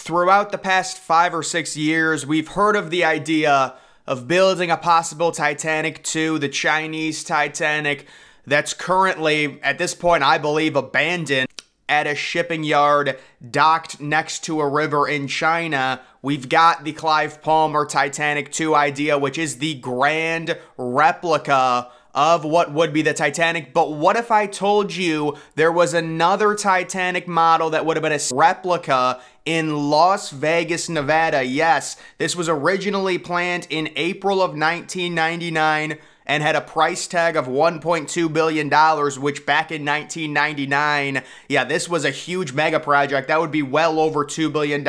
Throughout the past 5 or 6 years, we've heard of the idea of building a possible Titanic 2, the Chinese Titanic, that's currently, at this point, I believe, abandoned at a shipping yard docked next to a river in China. We've got the Clive Palmer Titanic 2 idea, which is the grand replica of what would be the Titanic. But what if I told you there was another Titanic model that would have been a replica in Las Vegas, Nevada? Yes, this was originally planned in April of 1999 and had a price tag of $1.2 billion, which back in 1999, yeah, this was a huge mega project. That would be well over $2 billion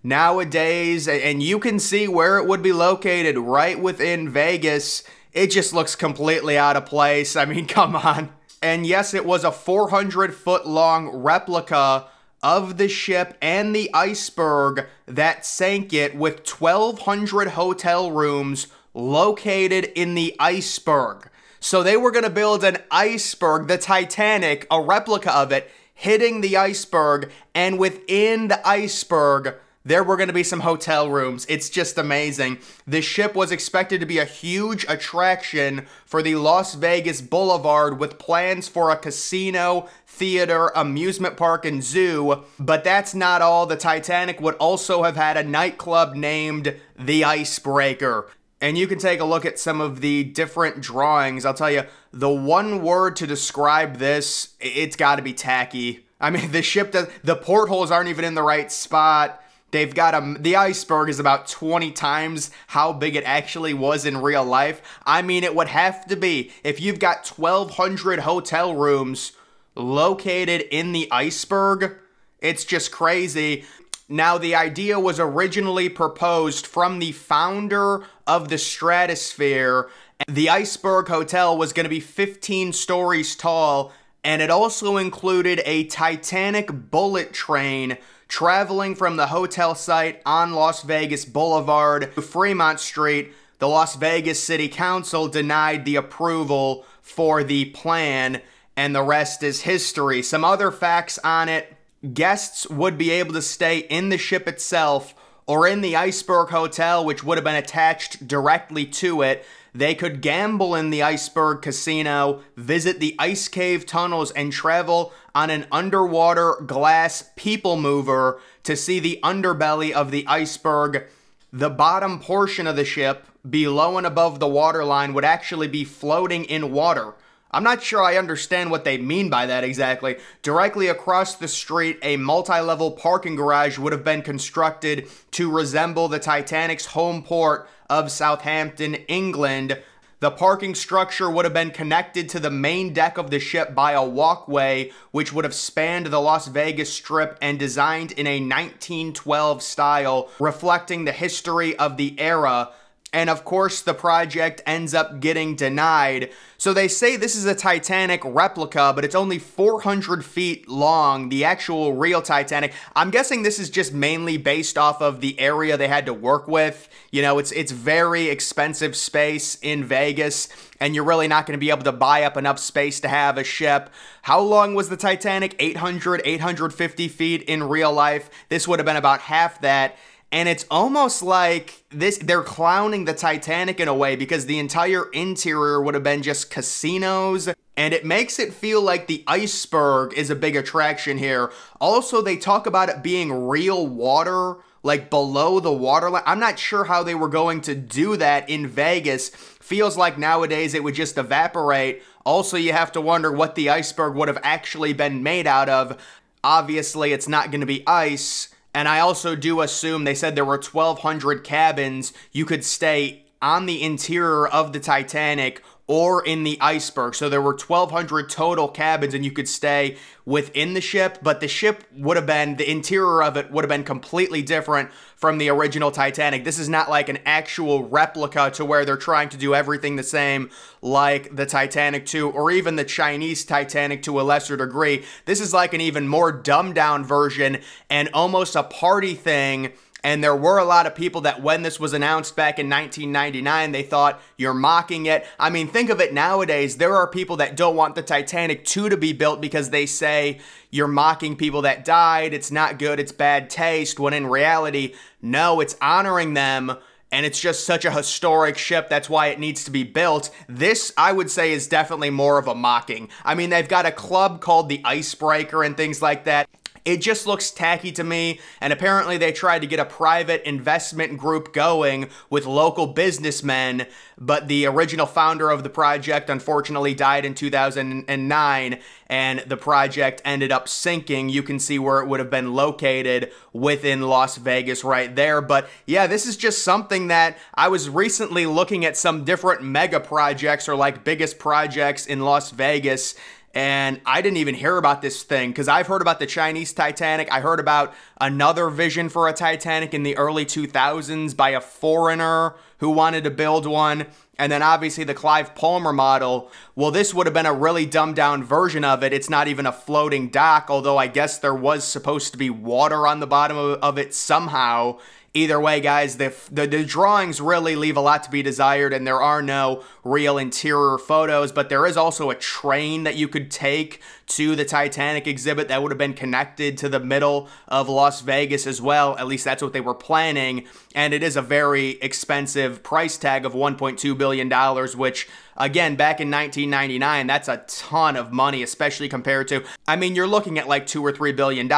nowadays, and you can see where it would be located, right within Vegas. It just looks completely out of place. I mean, come on. And yes, it was a 400-foot-long replica of the ship and the iceberg that sank it, with 1,200 hotel rooms located in the iceberg. So they were going to build an iceberg, the Titanic, a replica of it, hitting the iceberg, and within the iceberg, there were going to be some hotel rooms. It's just amazing. The ship was expected to be a huge attraction for the Las Vegas Boulevard, with plans for a casino, theater, amusement park, and zoo. But that's not all. The Titanic would also have had a nightclub named the Icebreaker. And you can take a look at some of the different drawings. I'll tell you, the one word to describe this, it's got to be tacky. I mean, the ship, the portholes aren't even in the right spot. They've got the iceberg is about 20 times how big it actually was in real life. I mean, it would have to be. If you've got 1,200 hotel rooms located in the iceberg, it's just crazy. Now, the idea was originally proposed from the founder of the Stratosphere. The Iceberg Hotel was going to be 15 stories tall, and it also included a Titanic bullet train traveling from the hotel site on Las Vegas Boulevard to Fremont Street. The Las Vegas City Council denied the approval for the plan, and the rest is history. Some other facts on it: guests would be able to stay in the ship itself or in the Iceberg Hotel, which would have been attached directly to it. They could gamble in the Iceberg Casino, visit the ice cave tunnels, and travel on an underwater glass people mover to see the underbelly of the iceberg. The bottom portion of the ship, below and above the waterline, would actually be floating in water. I'm not sure I understand what they mean by that exactly. Directly across the street, a multi-level parking garage would have been constructed to resemble the Titanic's home port of Southampton, England. The parking structure would have been connected to the main deck of the ship by a walkway, which would have spanned the Las Vegas Strip and designed in a 1912 style, reflecting the history of the era. And of course, the project ends up getting denied. So they say this is a Titanic replica, but it's only 400 feet long, the actual real Titanic. I'm guessing this is just mainly based off of the area they had to work with. You know, it's very expensive space in Vegas, and you're really not going to be able to buy up enough space to have a ship. How long was the Titanic? 850 feet in real life. This would have been about half that. And it's almost like they're clowning the Titanic in a way, because the entire interior would have been just casinos, and it makes it feel like the iceberg is a big attraction here. Also, they talk about it being real water, like below the waterline. I'm not sure how they were going to do that in Vegas. Feels like nowadays it would just evaporate. Also, you have to wonder what the iceberg would have actually been made out of. Obviously, it's not going to be ice. And I also do assume they said there were 1,200 cabins. You could stay on the interior of the Titanic or in the iceberg. So there were 1,200 total cabins, and you could stay within the ship, but the ship would have been, the interior of it would have been completely different from the original Titanic. This is not like an actual replica to where they're trying to do everything the same like the Titanic 2 or even the Chinese Titanic to a lesser degree. This is like an even more dumbed down version and almost a party thing And there were a lot of people that when this was announced back in 1999, they thought, you're mocking it. I mean, think of it nowadays. There are people that don't want the Titanic 2 to be built because they say you're mocking people that died. It's not good. It's bad taste. When in reality, no, it's honoring them. And it's just such a historic ship. That's why it needs to be built. This, I would say, is definitely more of a mocking. I mean, they've got a club called the Icebreaker and things like that. It just looks tacky to me, and apparently they tried to get a private investment group going with local businessmen, but the original founder of the project unfortunately died in 2009, and the project ended up sinking. You can see where it would have been located within Las Vegas right there. But yeah, this is just something that I was recently looking at some different mega projects or like biggest projects in Las Vegas, and I didn't even hear about this thing because I've heard about the Chinese Titanic. I heard about another vision for a Titanic in the early 2000s by a foreigner who wanted to build one. And then obviously the Clive Palmer model. Well, this would have been a really dumbed down version of it. It's not even a floating dock, although I guess there was supposed to be water on the bottom of it somehow. Either way, guys, the drawings really leave a lot to be desired, and there are no real interior photos, but there is also a train that you could take to the Titanic exhibit that would have been connected to the middle of Las Vegas as well. At least that's what they were planning, and it is a very expensive price tag of $1.2 billion, which, again, back in 1999, that's a ton of money, especially compared to, I mean, you're looking at like $2 or $3 billion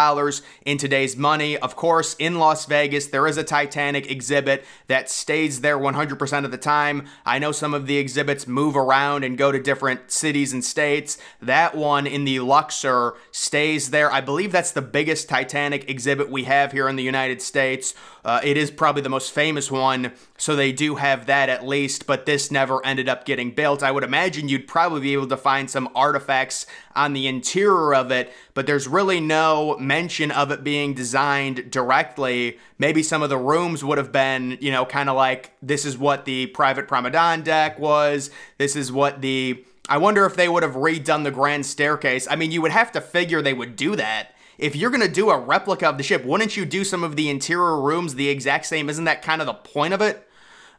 in today's money. Of course, in Las Vegas, there is a Titanic exhibit that stays there 100% of the time. I know some of the exhibits move around and go to different cities and states. That one in the Luxor stays there. I believe that's the biggest Titanic exhibit we have here in the United States. It is probably the most famous one, so they do have that at least, but this never ended up getting built. I would imagine you'd probably be able to find some artifacts on the interior of it, but there's really no mention of it being designed directly. Maybe some of the rooms would have been, you know, kind of like, this is what the private promenade deck was, this is what the... I wonder if they would have redone the grand staircase. I mean, you would have to figure they would do that. If you're going to do a replica of the ship, wouldn't you do some of the interior rooms the exact same? Isn't that kind of the point of it?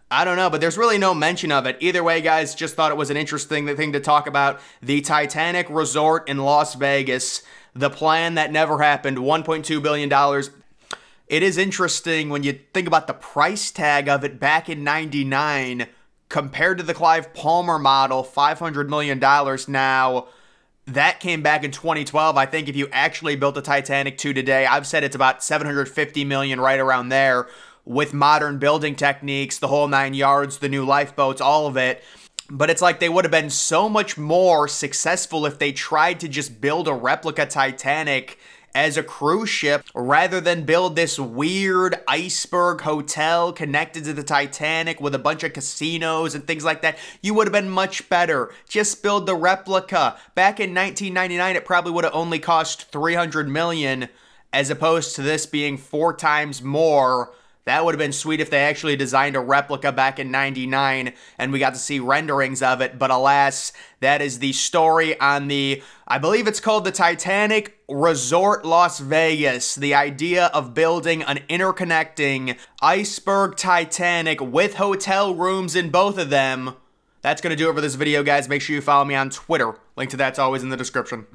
I don't know, but there's really no mention of it. Either way, guys, just thought it was an interesting thing to talk about. The Titanic Resort in Las Vegas, the plan that never happened, $1.2 billion. It is interesting when you think about the price tag of it back in '99 compared to the Clive Palmer model, $500 million now. That came back in 2012. I think if you actually built a Titanic 2 today, I've said it's about $750 million, right around there, with modern building techniques, the whole 9 yards, the new lifeboats, all of it. But it's like they would have been so much more successful if they tried to just build a replica Titanic as a cruise ship rather than build this weird iceberg hotel connected to the Titanic with a bunch of casinos and things like that. You would have been much better. Just build the replica. Back in 1999, it probably would have only cost $300 million as opposed to this being 4 times more. That would have been sweet if they actually designed a replica back in '99 and we got to see renderings of it. But alas, that is the story on the, I believe it's called the Titanic Resort Las Vegas. The idea of building an interconnecting iceberg Titanic with hotel rooms in both of them. That's going to do it for this video, guys. Make sure you follow me on Twitter. Link to that's always in the description.